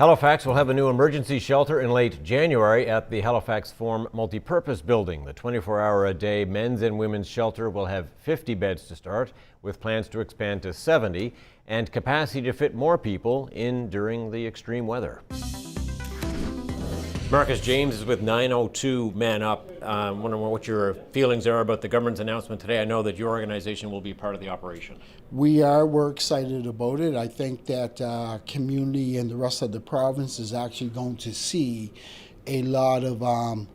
Halifax will have a new emergency shelter in late January at the Halifax Forum multipurpose building. The 24-hour-a-day men's and women's shelter will have 50 beds to start, with plans to expand to 70 and capacity to fit more people in during the extreme weather. Marcus James is with 902 Man Up. I'm wondering what your feelings are about the government's announcement today. I know that your organization will be part of the operation. We're excited about it. I think that community and the rest of the province is actually going to see a lot of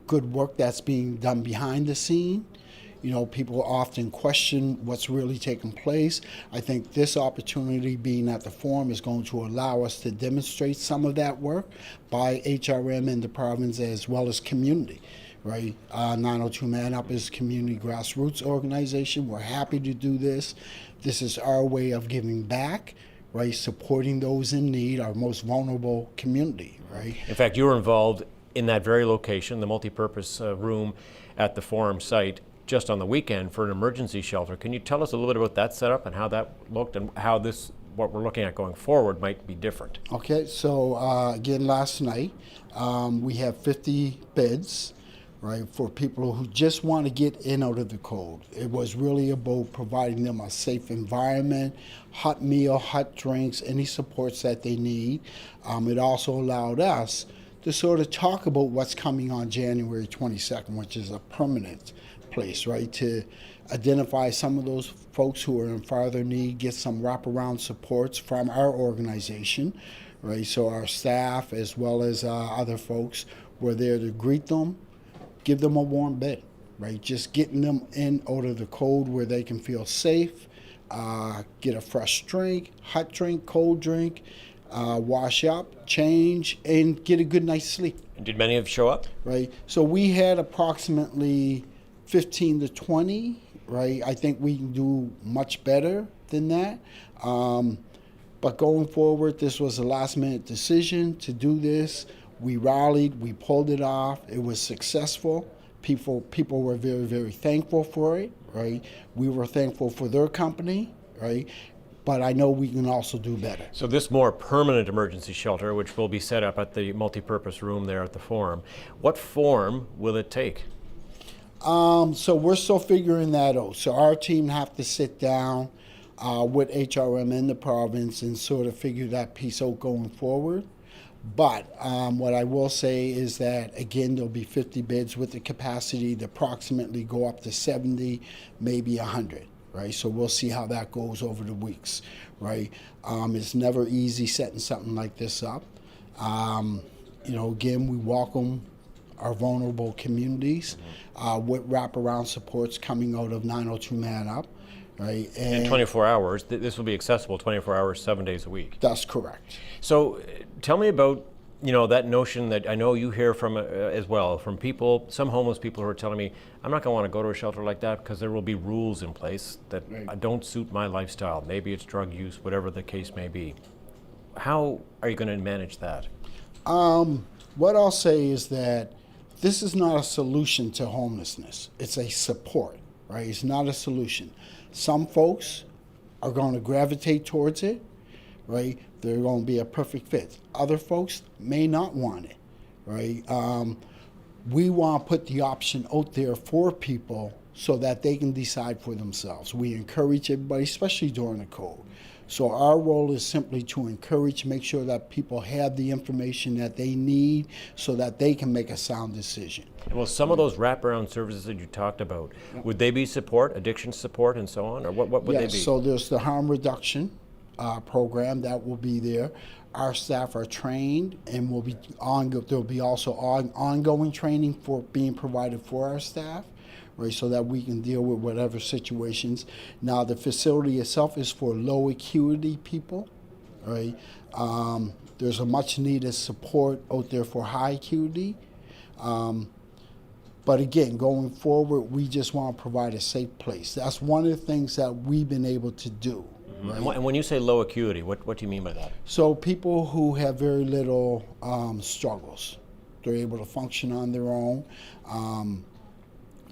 good work that's being done behind the scene. You know, people often question what's really taking place. I think this opportunity being at the forum is going to allow us to demonstrate some of that work by HRM in the province as well as community, right? 902 Man Up is a community grassroots organization. We're happy to do this. This is our way of giving back, right? Supporting those in need, our most vulnerable community, right? In fact, you were involved in that very location, the multipurpose room at the forum site, just on the weekend for an emergency shelter. Can you tell us a little bit about that setup and how that looked and how what we're looking at going forward might be different? Okay, so again, last night we have 50 beds, right, for people who just want to get in out of the cold. It was really about providing them a safe environment, hot meal, hot drinks, any supports that they need. It also allowed us to sort of talk about what's coming on January 22nd, which is a permanent place, right, to identify some of those folks who are in farther need, get some wraparound supports from our organization, right? So our staff as well as other folks were there to greet them, give them a warm bed, right? Just getting them in out of the cold where they can feel safe, get a fresh drink, hot drink, cold drink, wash up, change, and get a good night's sleep. And did many of you show up? Right. So we had approximately 15 to 20, right? I think we can do much better than that. But going forward, this was a last-minute decision to do this. We rallied, we pulled it off. It was successful. People were very, very thankful for it, right? We were thankful for their company, right? But I know we can also do better. So this more permanent emergency shelter, which will be set up at the multipurpose room there at the forum, what form will it take? So we're still figuring that out. So our team have to sit down with HRM in the province and sort of figure that piece out going forward. But what I will say is that, again, there'll be 50 beds with the capacity to approximately go up to 70, maybe 100, right? So we'll see how that goes over the weeks, right? It's never easy setting something like this up. You know, again, we welcome our vulnerable communities with wraparound supports coming out of 902 Man Up, right? And 24 hours, this will be accessible 24 hours, 7 days a week. That's correct. So tell me about, you know, that notion that I know you hear from as well, from people, some homeless people who are telling me, I'm not going to want to go to a shelter like that because there will be rules in place that don't suit my lifestyle. Maybe it's drug use, whatever the case may be. How are you going to manage that? What I'll say is that this is not a solution to homelessness. It's a support, right? It's not a solution. Some folks are going to gravitate towards it, right? They're going to be a perfect fit. Other folks may not want it, right? We want to put the option out there for people so that they can decide for themselves. We encourage everybody, especially during the cold. So our role is simply to encourage, make sure that people have the information that they need so that they can make a sound decision. Well, some of those wraparound services that you talked about, would they be support, addiction support and so on, or what would they be? So there's the harm reduction program that will be there. Our staff are trained and will be there'll be also ongoing training for being provided for our staff, right, so that we can deal with whatever situations. Now, the facility itself is for low acuity people, right? There's a much needed support out there for high acuity. But again, going forward, we just want to provide a safe place. That's one of the things that we've been able to do. Right? And when you say low acuity, what do you mean by that? So people who have very little struggles, they're able to function on their own.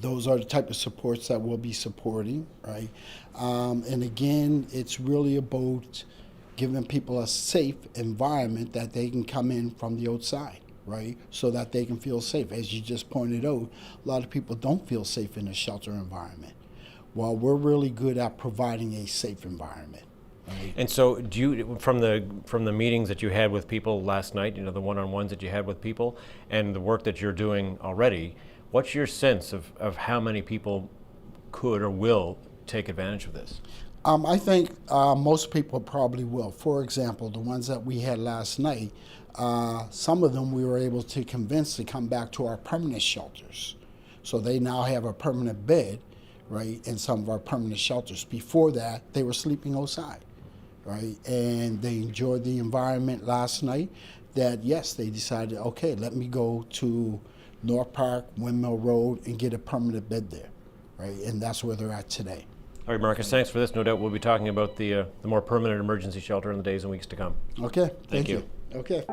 Those are the type of supports that we'll be supporting, right? And again, it's really about giving people a safe environment that they can come in from the outside, right? So that they can feel safe. As you just pointed out, a lot of people don't feel safe in a shelter environment. Well, we're really good at providing a safe environment. Right? And so, do you, from the meetings that you had with people last night, the one-on-ones that you had with people, and the work that you're doing already, what's your sense of how many people could or will take advantage of this? I think most people probably will. For example, the ones that we had last night, some of them we were able to convince to come back to our permanent shelters. So they now have a permanent bed, right, in some of our permanent shelters. Before that, they were sleeping outside, right? And they enjoyed the environment last night that, yes, they decided, okay, let me go to North Park, Windmill Road, and get a permanent bed there, right? And that's where they're at today. All right, Marcus, thanks for this. No doubt we'll be talking about the more permanent emergency shelter in the days and weeks to come. Okay, Thank you. Okay.